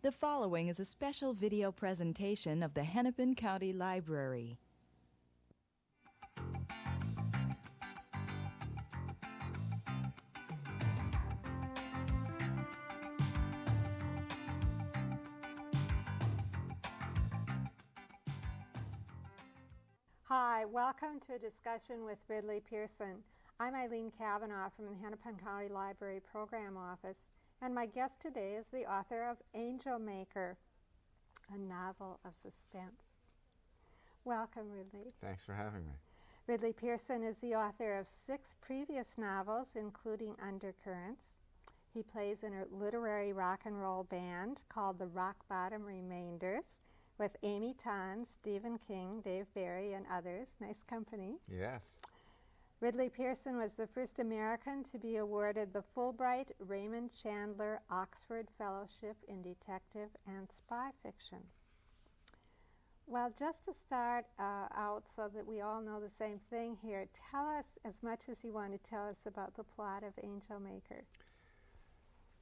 The following is a special video presentation of the Hennepin County Library. Hi, welcome to a discussion with Ridley Pearson. I'm Eileen Cavanaugh from the Hennepin County Library Program Office, and my guest today is the author of Angel Maker, a novel of suspense. Welcome, Ridley. Thanks for having me. Ridley Pearson is the author of 6 previous novels, including Undercurrents. He plays in a literary rock and roll band called the Rock Bottom Remainders, with Amy Tan, Stephen King, Dave Barry, and others. Nice company. Yes. Ridley Pearson was the first American to be awarded the Fulbright Raymond Chandler Oxford Fellowship in Detective and Spy Fiction. Well, just to start out so that we all know the same thing here, tell us as much as you want to tell us about the plot of Angel Maker.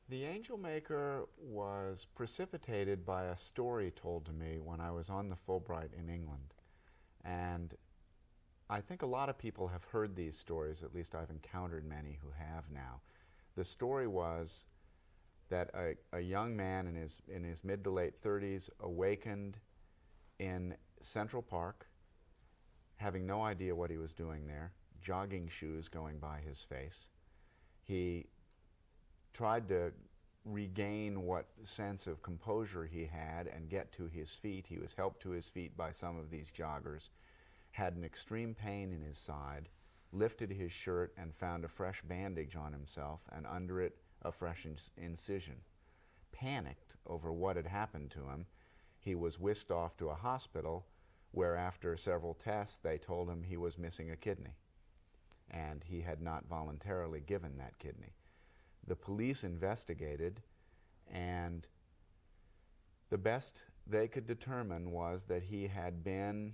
The Angel Maker was precipitated by a story told to me when I was on the Fulbright in England. And I think a lot of people have heard these stories, at least I've encountered many who have now. The story was that a young man in his mid to late 30s awakened in Central Park, having no idea what he was doing there, jogging shoes going by his face. He tried to regain what sense of composure he had and get to his feet. He was helped to his feet by some of these joggers, had an extreme pain in his side, lifted his shirt and found a fresh bandage on himself, and under it a fresh incision. Panicked over what had happened to him, he was whisked off to a hospital where after several tests they told him he was missing a kidney, and he had not voluntarily given that kidney. The police investigated, and the best they could determine was that he had been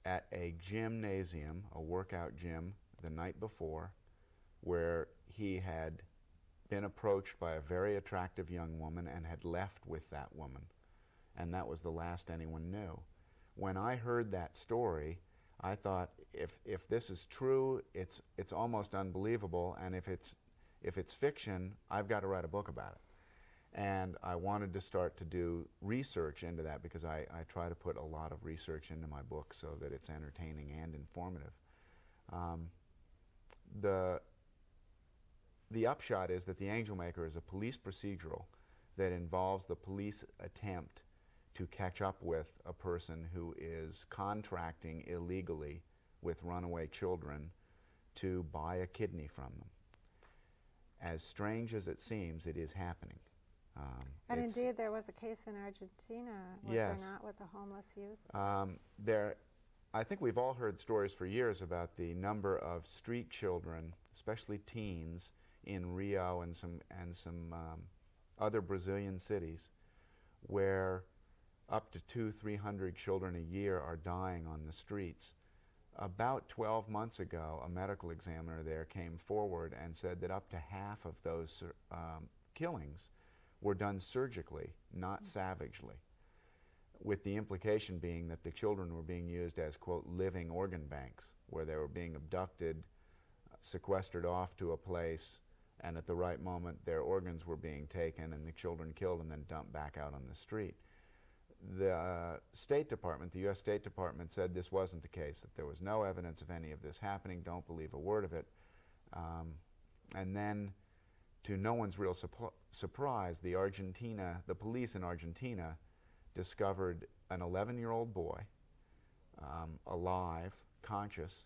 at a gymnasium, a workout gym, the night before, where he had been approached by a very attractive young woman and had left with that woman. And that was the last anyone knew. When I heard that story, I thought, if this is true, it's almost unbelievable, and if it's fiction, I've got to write a book about it. And I wanted to start to do research into that because I try to put a lot of research into my book so that it's entertaining and informative. The upshot is that The Angel Maker is a police procedural that involves the police attempt to catch up with a person who is contracting illegally with runaway children to buy a kidney from them. As strange as it seems, it is happening. And indeed, there was a case in Argentina, was yes. there not, with the homeless youth? I think we've all heard stories for years about the number of street children, especially teens, in Rio and some other Brazilian cities, where up to 200-300 children a year are dying on the streets. About 12 months ago, a medical examiner there came forward and said that up to half of those killings were done surgically, not savagely, with the implication being that the children were being used as, quote, living organ banks, where they were being abducted, sequestered off to a place, and at the right moment their organs were being taken and the children killed and then dumped back out on the street. The State Department, the U.S. State Department, said this wasn't the case, that there was no evidence of any of this happening, don't believe a word of it. And then, to no one's real surprise, the police in Argentina discovered an 11-year-old boy, alive, conscious,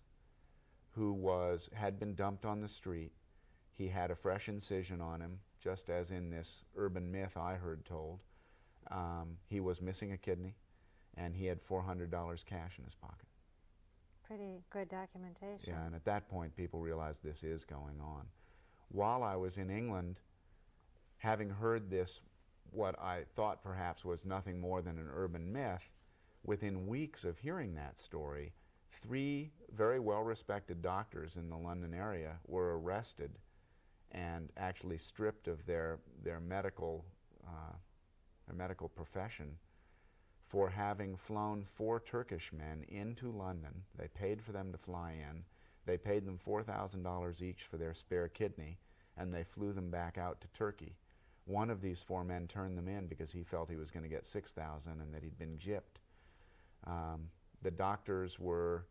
who had been dumped on the street. He had a fresh incision on him, just as in this urban myth I heard told. He was missing a kidney, and he had $400 cash in his pocket. Pretty good documentation. Yeah, and at that point people realized this is going on. While I was in England, having heard this, what I thought perhaps was nothing more than an urban myth, within weeks of hearing that story, 3 very well-respected doctors in the London area were arrested and actually stripped of their medical a medical profession, for having flown 4 Turkish men into London. They paid for them to fly in. They paid them $4,000 each for their spare kidney, and they flew them back out to Turkey. One of these 4 men turned them in because he felt he was going to get $6,000 and that he'd been gypped. The doctors were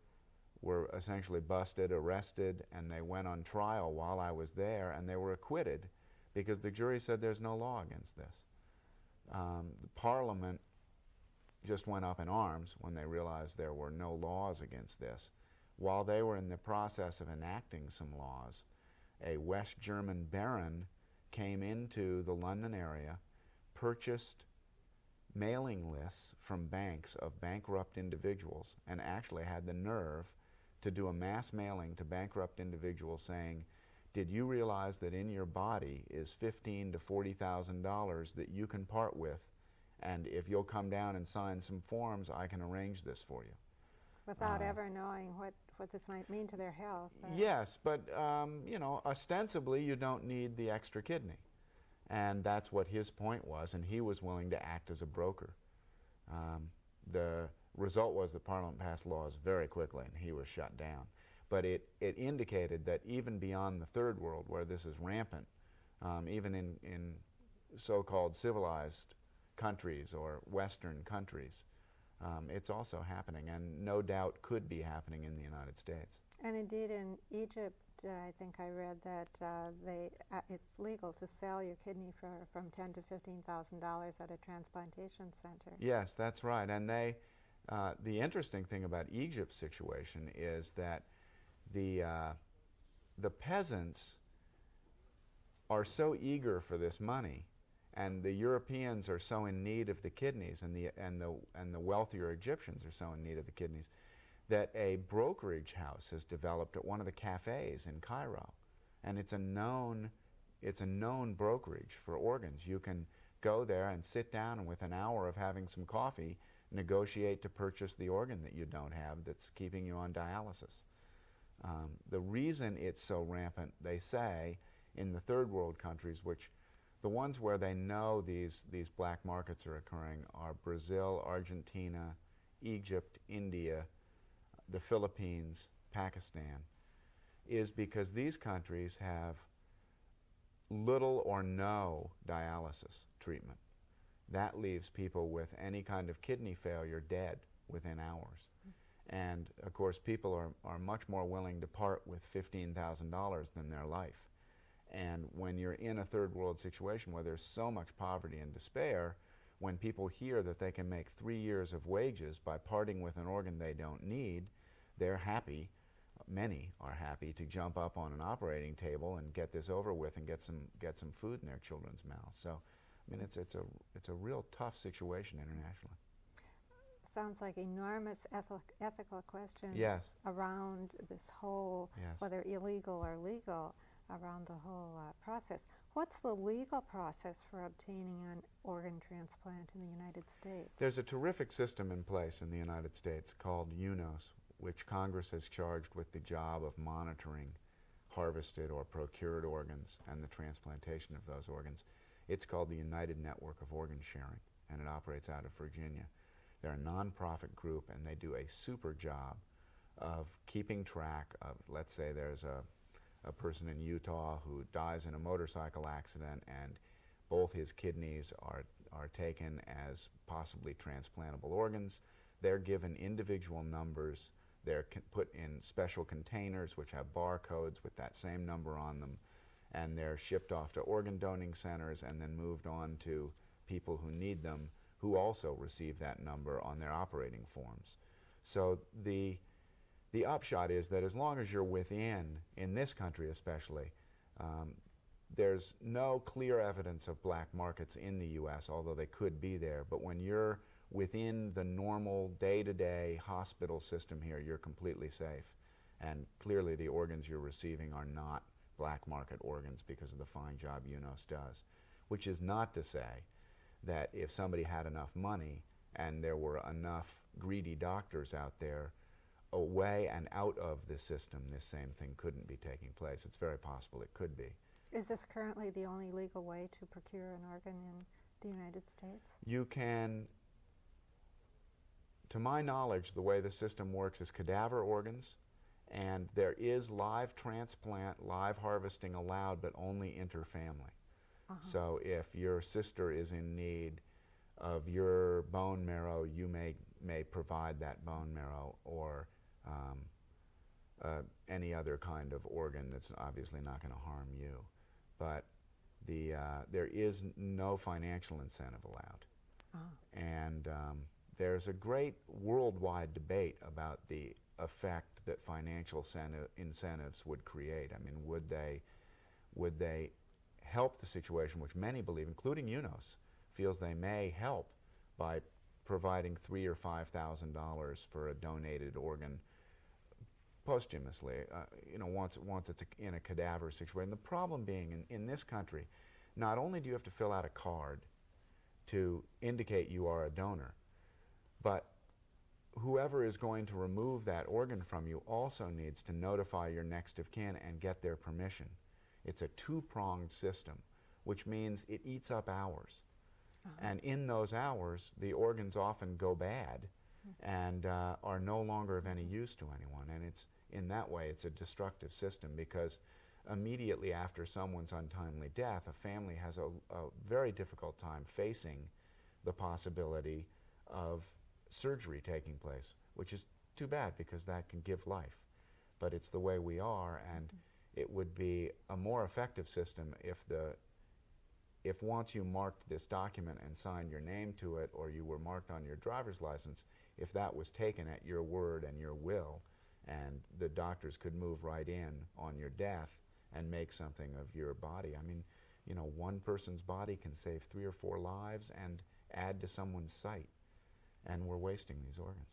essentially busted, arrested, and they went on trial while I was there, and they were acquitted because the jury said there's no law against this. The Parliament just went up in arms when they realized there were no laws against this. While they were in the process of enacting some laws, a West German baron came into the London area, purchased mailing lists from banks of bankrupt individuals, and actually had the nerve to do a mass mailing to bankrupt individuals saying, did you realize that in your body is $15,000 to $40,000 that you can part with, and if you'll come down and sign some forms, I can arrange this for you. Without ever knowing what this might mean to their health. Yes, but you know, ostensibly you don't need the extra kidney. And that's what his point was, and he was willing to act as a broker. The result was the Parliament passed laws very quickly, and he was shut down. But it indicated that even beyond the Third World, where this is rampant, even in so-called civilized countries or Western countries, it's also happening, and no doubt could be happening in the United States. And indeed in Egypt, I think I read that it's legal to sell your kidney from $10,000 to $15,000 at a transplantation center. Yes, that's right. And the interesting thing about Egypt's situation is that the peasants are so eager for this money, and the Europeans are so in need of the kidneys, and the wealthier Egyptians are so in need of the kidneys, that a brokerage house has developed at one of the cafes in Cairo, and it's a known brokerage for organs. You can go there and sit down, and with an hour of having some coffee, negotiate to purchase the organ that you don't have that's keeping you on dialysis. The reason it's so rampant, they say, in the Third World countries, which the ones where they know these black markets are occurring are Brazil, Argentina, Egypt, India, the Philippines, Pakistan, is because these countries have little or no dialysis treatment. That leaves people with any kind of kidney failure dead within hours. And of course, people are much more willing to part with $15,000 than their life. And when you're in a third world situation where there's so much poverty and despair, when people hear that they can make 3 years of wages by parting with an organ they don't need, they're happy, many are happy, to jump up on an operating table and get this over with and get some food in their children's mouths. So, I mean, it's a real tough situation internationally. Sounds like enormous ethical questions Yes. around this whole, Yes. whether illegal or legal, around the whole process. What's the legal process for obtaining an organ transplant in the United States? There's a terrific system in place in the United States called UNOS, which Congress has charged with the job of monitoring harvested or procured organs and the transplantation of those organs. It's called the United Network of Organ Sharing, and it operates out of Virginia. They're a nonprofit group, and they do a super job of keeping track of, let's say there's a person in Utah who dies in a motorcycle accident and both his kidneys are taken as possibly transplantable organs. They're given individual numbers. They're put in special containers which have barcodes with that same number on them, and they're shipped off to organ donating centers and then moved on to people who need them, who also receive that number on their operating forms. So the upshot is that as long as you're within, in this country especially, there's no clear evidence of black markets in the U.S., although they could be there. But when you're within the normal day-to-day hospital system here, you're completely safe. And clearly the organs you're receiving are not black market organs because of the fine job UNOS does. Which is not to say that if somebody had enough money and there were enough greedy doctors out there, away and out of the system, this same thing couldn't be taking place. It's very possible it could be. Is this currently the only legal way to procure an organ the United States? You can, to my knowledge, the way the system works is cadaver organs, and there is live transplant, live harvesting allowed, but only interfamily. So if your sister is in need of your bone marrow, you may provide that bone marrow, or any other kind of organ that's obviously not going to harm you. But there is no financial incentive allowed. And there's a great worldwide debate about the effect that financial incentives would create. I mean, would they help the situation, which many believe, including UNOS, feels they may help by providing $3,000 or $5,000 for a donated organ posthumously, once it's in a cadaver situation. The problem being, in this country, not only do you have to fill out a card to indicate you are a donor, but whoever is going to remove that organ from you also needs to notify your next of kin and get their permission. It's a two-pronged system, which means it eats up hours. And in those hours, the organs often go bad and are no longer of any use to anyone. And it's, in that way, it's a destructive system, because immediately after someone's untimely death, a family has a very difficult time facing the possibility of surgery taking place, which is too bad, because that can give life. But it's the way we are, and it would be a more effective system if once you marked this document and signed your name to it, or you were marked on your driver's license, if that was taken at your word and your will, and the doctors could move right in on your death and make something of your body. I mean, one person's body can save 3 or 4 lives and add to someone's sight, and we're wasting these organs.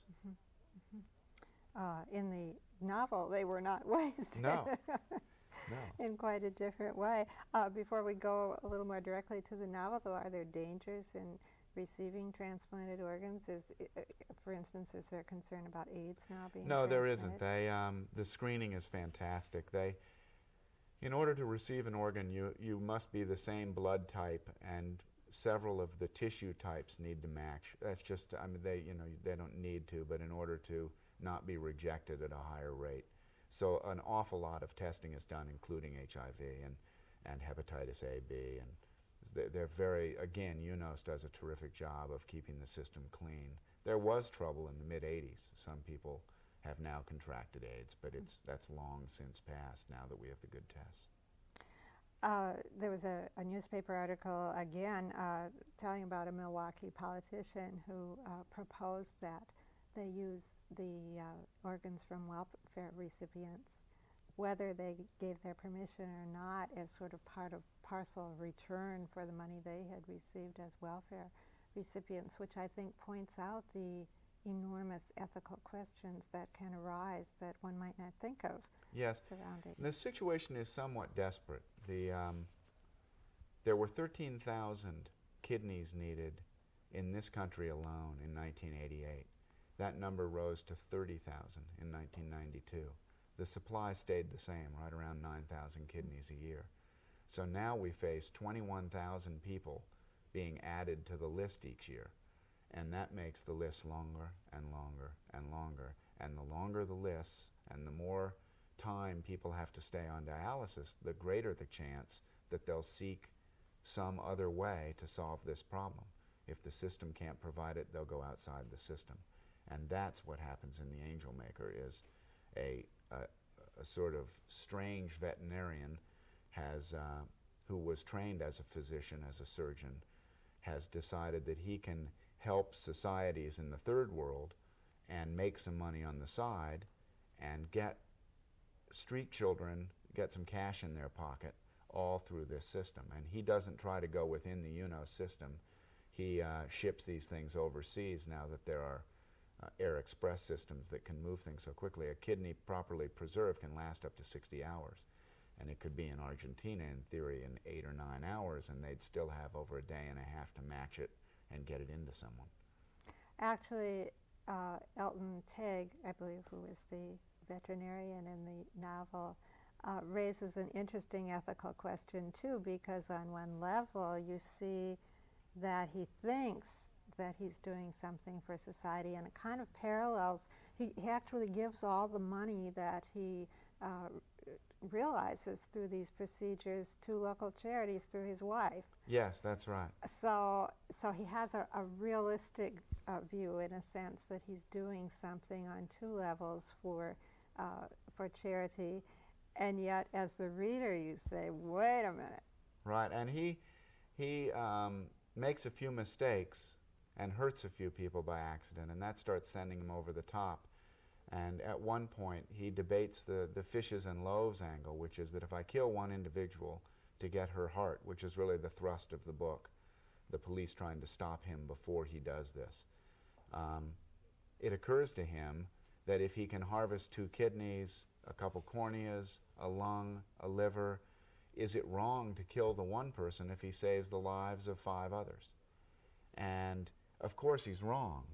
In the novel, they were not wasted. No. In quite a different way. Before we go a little more directly to the novel, though, are there dangers in receiving transplanted organs? For instance, is there concern about AIDS now being No, there isn't. transplanted? The screening is fantastic. In order to receive an organ, you must be the same blood type, and several of the tissue types need to match. That's just, I mean, they don't need to, but in order to not be rejected at a higher rate. So an awful lot of testing is done, including HIV and hepatitis A, B, and they're very, again, UNOS does a terrific job of keeping the system clean. There was trouble in the mid-'80s. Some people have now contracted AIDS, but that's long since passed now that we have the good tests. There was a newspaper article, again, telling about a Milwaukee politician who proposed that they use the organs from welfare recipients, whether they gave their permission or not, as sort of parcel return for the money they had received as welfare recipients, which I think points out the enormous ethical questions that can arise that one might not think of. Yes, surrounding. The situation is somewhat desperate. There were 13,000 kidneys needed in this country alone in 1988. That number rose to 30,000 in 1992. The supply stayed the same, right around 9,000 kidneys a year. So now we face 21,000 people being added to the list each year. And that makes the list longer and longer and longer. And the longer the lists and the more time people have to stay on dialysis, the greater the chance that they'll seek some other way to solve this problem. If the system can't provide it, they'll go outside the system. And that's what happens in The Angel Maker, is a sort of strange veterinarian who was trained as a physician, as a surgeon, has decided that he can help societies in the third world and make some money on the side and get street children, get some cash in their pocket, all through this system. And he doesn't try to go within the UNOS system. He ships these things overseas now that there are air express systems that can move things so quickly. A kidney properly preserved can last up to 60 hours. And it could be in Argentina, in theory, in 8 or 9 hours, and they'd still have over a day and a half to match it and get it into someone. Actually, Elton Tegg, I believe, who is the veterinarian in the novel, raises an interesting ethical question, too, because on one level you see that he thinks that he's doing something for society, and it kind of parallels. He actually gives all the money that he realizes through these procedures to local charities through his wife. Yes, that's right. So he has a realistic view, in a sense, that he's doing something on two levels for charity, and yet, as the reader, you say, "Wait a minute." Right, and he makes a few mistakes and hurts a few people by accident, and that starts sending him over the top. And at one point, he debates the fishes and loaves angle, which is that if I kill one individual to get her heart, which is really the thrust of the book, the police trying to stop him before he does this, it occurs to him that if he can harvest 2 kidneys, a couple corneas, a lung, a liver, is it wrong to kill the one person if he saves the lives of 5 others? And of course he's wrong,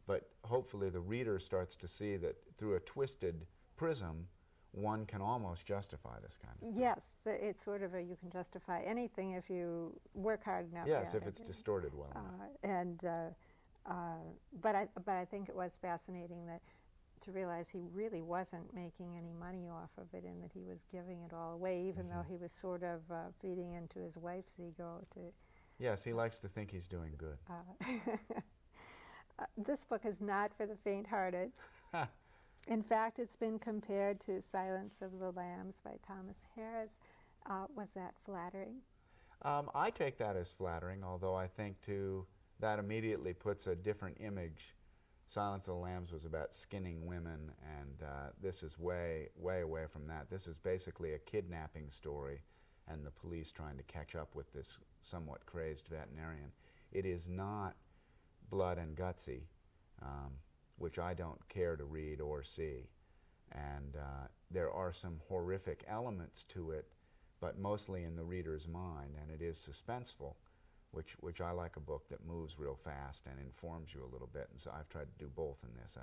but hopefully the reader starts to see that through a twisted prism, one can almost justify this kind of thing. Yes, it's sort of you can justify anything if you work hard enough. Yes, if it's distorted well enough. But I think it was fascinating to realize he really wasn't making any money off of it, and that he was giving it all away, even though he was sort of feeding into his wife's ego. Yes, he likes to think he's doing good. This book is not for the faint-hearted. In fact, it's been compared to Silence of the Lambs by Thomas Harris. Was that flattering? I take that as flattering, although I think that immediately puts a different image. Silence of the Lambs was about skinning women, and this is way, way away from that. This is basically a kidnapping story and the police trying to catch up with this somewhat crazed veterinarian. It is not blood and gutsy, which I don't care to read or see. And there are some horrific elements to it, but mostly in the reader's mind, and it is suspenseful, which I like a book that moves real fast and informs you a little bit. And so I've tried to do both in this.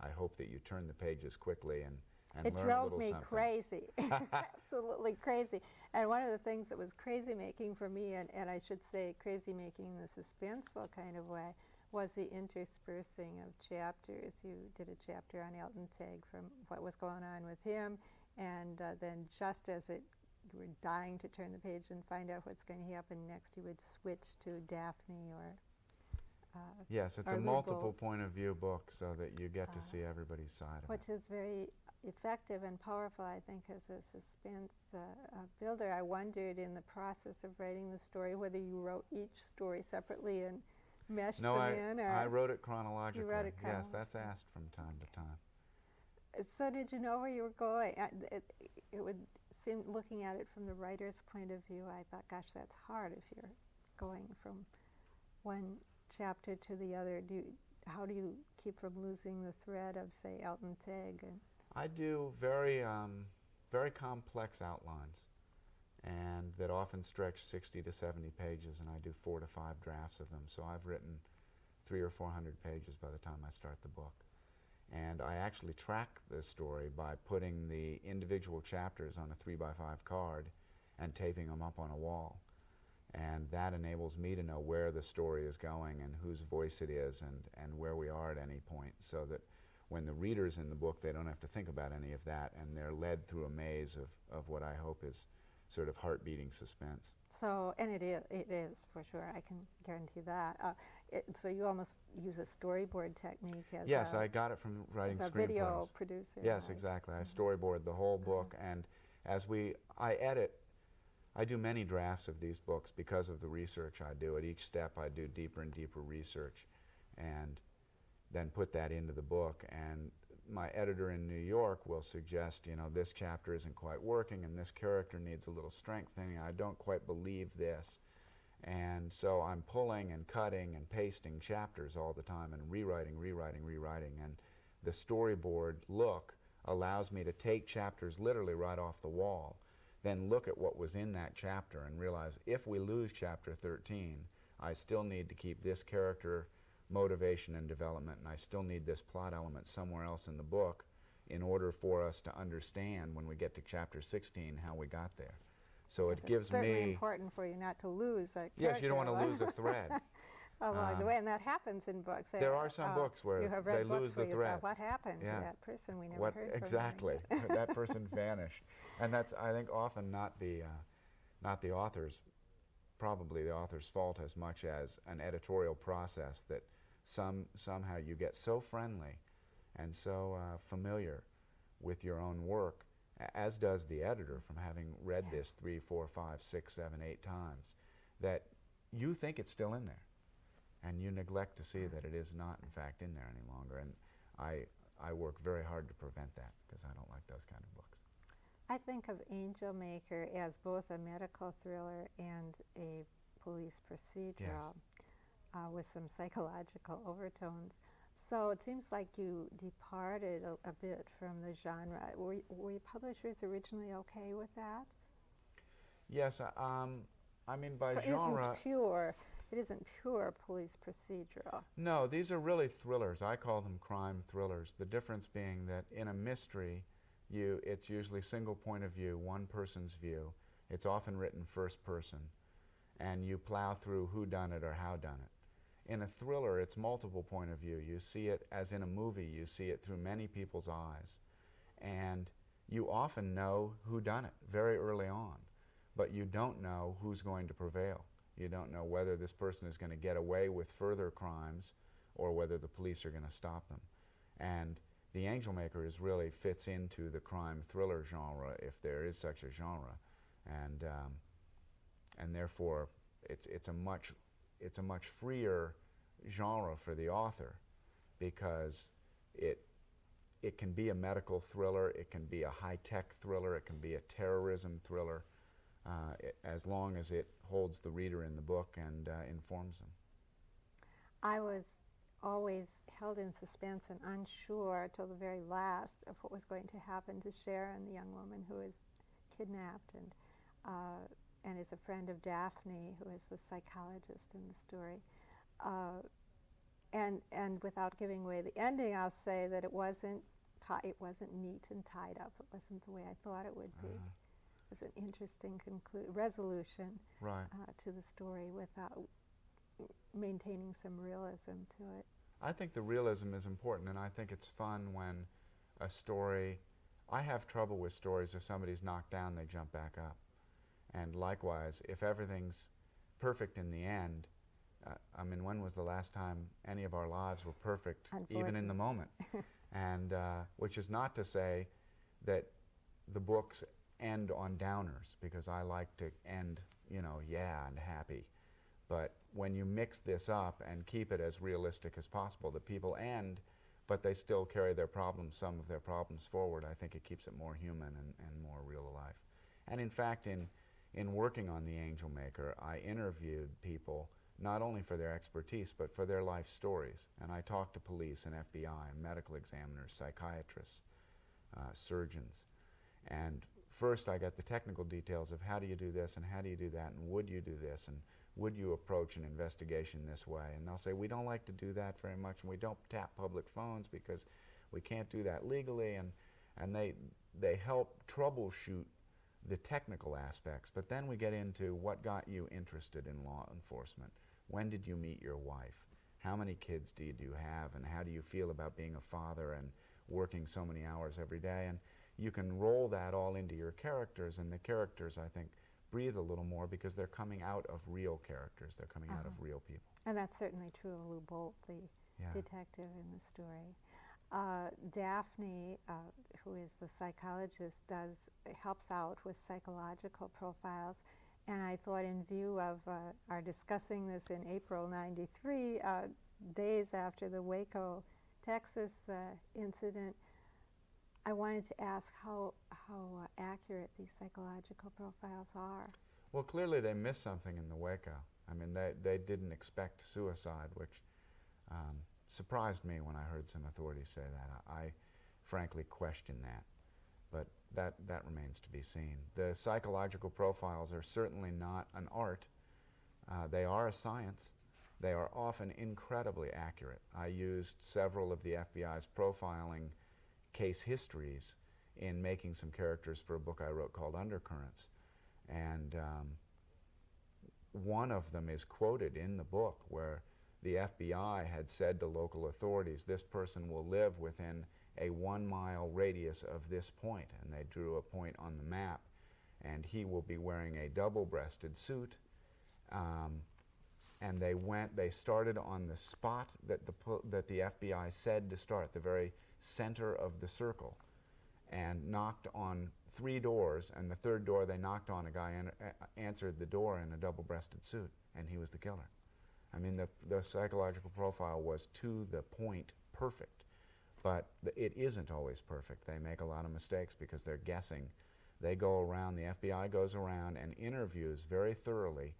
I hope that you turn the pages quickly and it learn a drove little me something. crazy, absolutely crazy. And one of the things that was crazy making for me, and I should say crazy making in the suspenseful kind of way, was the interspersing of chapters. You did a chapter on Elton Teg from what was going on with him, and then just as you were dying to turn the page and find out what's going to happen next, you would switch to Daphne or yes, it's or a multiple Lubo, point of view book so that you get to see everybody's side of it. which is very effective and powerful, I think, as a suspense builder. I wondered in the process of writing the story whether you wrote each story separately and meshed them in. No, I wrote it chronologically. You wrote it Yes, chronologically. that's asked from time to time. So did you know where you were going? It would seem, looking at it from the writer's point of view, I thought, gosh, that's hard if you're going from one chapter to the other. How do you keep from losing the thread of, say, Elton Teg? I do very, very complex outlines, and that often stretch 60 to 70 pages, and I do 4 to 5 drafts of them. So I've written 300 or 400 pages by the time I start the book. And I actually track this story by putting the individual chapters on a 3x5 card and taping them up on a wall. And that enables me to know where the story is going and whose voice it is and where we are at any point, so that when the reader's in the book, they don't have to think about any of that, and they're led through a maze of what I hope is sort of heart-beating suspense. So, and it is for sure, I can guarantee that. So you almost use a storyboard technique as yes, I got it from writing as a screenplays. video producer. Yes, right? exactly. I storyboard the whole book, and as I edit, I do many drafts of these books because of the research I do. At each step, I do deeper and deeper research, and then put that into the book. And my editor in New York will suggest, this chapter isn't quite working, and this character needs a little strengthening. I don't quite believe this. And so I'm pulling and cutting and pasting chapters all the time and rewriting. And the storyboard look allows me to take chapters literally right off the wall, then look at what was in that chapter and realize if we lose chapter 13, I still need to keep this character motivation and development, and I still need this plot element somewhere else in the book in order for us to understand when we get to chapter 16 how we got there. So it gives it's certainly me... important for you not to lose a character. Yes, you don't want to lose a thread. along the way, and that happens in books. There are some books where you have read they books lose where the you thread. thought, what happened to that person we never heard from? Exactly. That person vanished, and that's, I think, often not the author's, probably the author's fault as much as an editorial process that somehow you get so friendly and so familiar with your own work, as does the editor from having read this 3, 4, 5, 6, 7, 8 times, that you think it's still in there, and you neglect to see that it is not, in fact, in there any longer. And I work very hard to prevent that, because I don't like those kind of books. I think of Angel Maker as both a medical thriller and a police procedural, with some psychological overtones. So it seems like you departed a bit from the genre. Were your publishers originally okay with that? Yes, I mean, by so genre... It isn't pure police procedural. No, these are really thrillers. I call them crime thrillers. The difference being that in a mystery, it's usually single point of view, one person's view. It's often written first person, and you plow through who done it or how done it. In a thriller, it's multiple point of view. You see it, as in a movie, you see it through many people's eyes. And you often know who done it very early on, but you don't know who's going to prevail. You don't know whether this person is going to get away with further crimes or whether the police are going to stop them. And The Angel Maker really fits into the crime thriller genre, if there is such a genre, and therefore it's a much freer genre for the author, because it can be a medical thriller, it can be a high-tech thriller, it can be a terrorism thriller, as long as it holds the reader in the book and informs them. I was always held in suspense and unsure till the very last of what was going to happen to Sharon, the young woman who is kidnapped and is a friend of Daphne, who is the psychologist in the story. And without giving away the ending, I'll say that it wasn't neat and tied up. It wasn't the way I thought it would be. It was an interesting resolution to the story without maintaining some realism to it. I think the realism is important, and I think it's fun when a story... I have trouble with stories, if somebody's knocked down, they jump back up. And likewise, if everything's perfect in the end, I mean, when was the last time any of our lives were perfect, even in the moment? And which is not to say that the books end on downers, because I like to end, and happy. But when you mix this up and keep it as realistic as possible, that people end, but they still carry some of their problems forward, I think it keeps it more human and more real to life. And in fact, in working on The Angel Maker, I interviewed people not only for their expertise, but for their life stories. And I talked to police and FBI, medical examiners, psychiatrists, surgeons. And first I got the technical details of how do you do this and how do you do that, and would you do this, and would you approach an investigation this way? And they'll say, we don't like to do that very much, and we don't tap public phones because we can't do that legally, and they help troubleshoot the technical aspects. But then we get into what got you interested in law enforcement. When did you meet your wife? How many kids do you have, and how do you feel about being a father and working so many hours every day? And you can roll that all into your characters, and the characters, I think, breathe a little more because they're coming out of real characters. They're coming out of real people. And that's certainly true of Lou Bolt, the detective in the story. Daphne, who is the psychologist, helps out with psychological profiles. And I thought, in view of our discussing this in April '93, days after the Waco, Texas incident, I wanted to ask how accurate these psychological profiles are. Well, clearly they missed something in the Waco. I mean, they didn't expect suicide, which surprised me when I heard some authorities say that. I frankly question that, but that remains to be seen. The psychological profiles are certainly not an art. They are a science. They are often incredibly accurate. I used several of the FBI's profiling case histories in making some characters for a book I wrote called Undercurrents. And one of them is quoted in the book, where the FBI had said to local authorities, this person will live within a 1-mile radius of this point, and they drew a point on the map, and he will be wearing a double-breasted suit. And they started on the spot that the FBI said to start, the very center of the circle, and knocked on 3 doors, and the 3rd door they knocked on, a guy answered the door in a double-breasted suit, and he was the killer. I mean, the psychological profile was to the point perfect, but it isn't always perfect. They make a lot of mistakes because they're guessing. They go around, the FBI goes around and interviews very thoroughly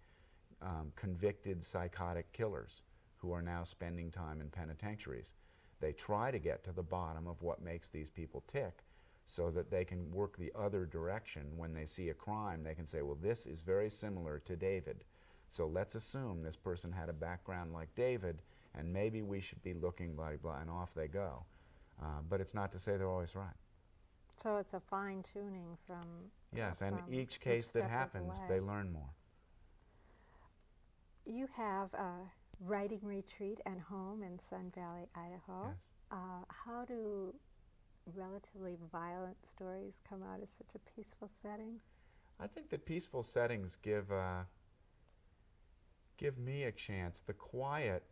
convicted psychotic killers who are now spending time in penitentiaries. They try to get to the bottom of what makes these people tick so that they can work the other direction. When they see a crime, they can say, well, this is very similar to David. So let's assume this person had a background like David, and maybe we should be looking blah, blah, and off they go. But it's not to say they're always right. So it's a fine-tuning from... Yes, and from each case that step of the happens, way. they learn more. You have a writing retreat and home in Sun Valley, Idaho. Yes. How do relatively violent stories come out of such a peaceful setting? I think that peaceful settings give me a chance. The quiet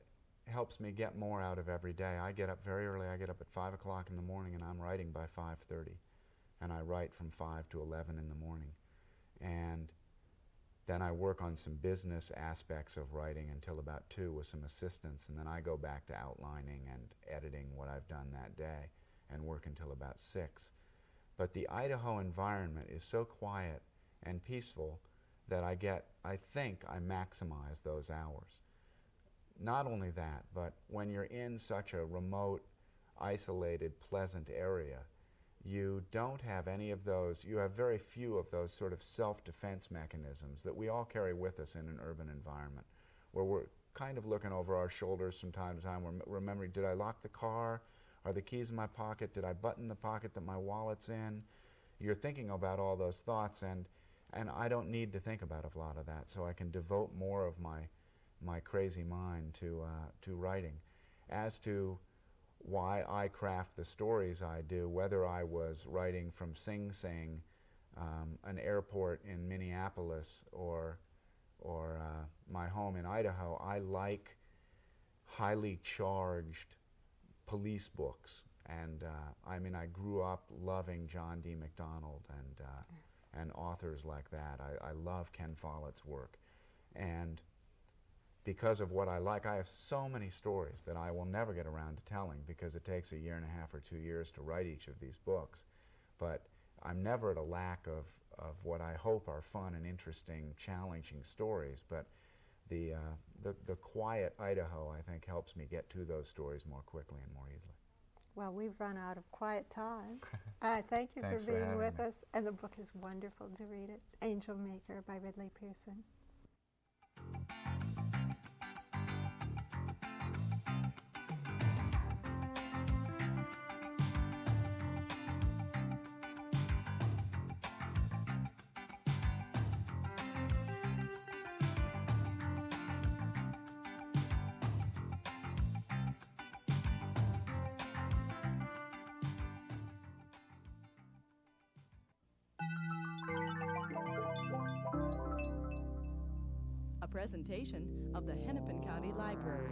helps me get more out of every day. I get up very early. I get up at 5 o'clock in the morning, and I'm writing by 5:30. And I write from 5 to 11 in the morning. And then I work on some business aspects of writing until about 2 with some assistance, and then I go back to outlining and editing what I've done that day and work until about 6. But the Idaho environment is so quiet and peaceful that I think I maximize those hours. Not only that, but when you're in such a remote, isolated, pleasant area, you don't have any of those, you have very few of those sort of self-defense mechanisms that we all carry with us in an urban environment, where we're kind of looking over our shoulders from time to time. We're remembering, did I lock the car? Are the keys in my pocket? Did I button the pocket that my wallet's in? You're thinking about all those thoughts, and I don't need to think about a lot of that, so I can devote more of my crazy mind to writing. As to why I craft the stories I do, whether I was writing from Sing Sing, an airport in Minneapolis, or my home in Idaho, I like highly charged police books. And I mean, I grew up loving John D. MacDonald and authors like that. I love Ken Follett's work. And because of what I like, I have so many stories that I will never get around to telling because it takes 1.5 years or 2 years to write each of these books. But I'm never at a lack of what I hope are fun and interesting, challenging stories. But the quiet Idaho, I think, helps me get to those stories more quickly and more easily. Well, we've run out of quiet time. Thank you Thanks for for being having with me. us. And the book is wonderful to read it. Angel Maker by Ridley Pearson. A presentation of the Hennepin County Library.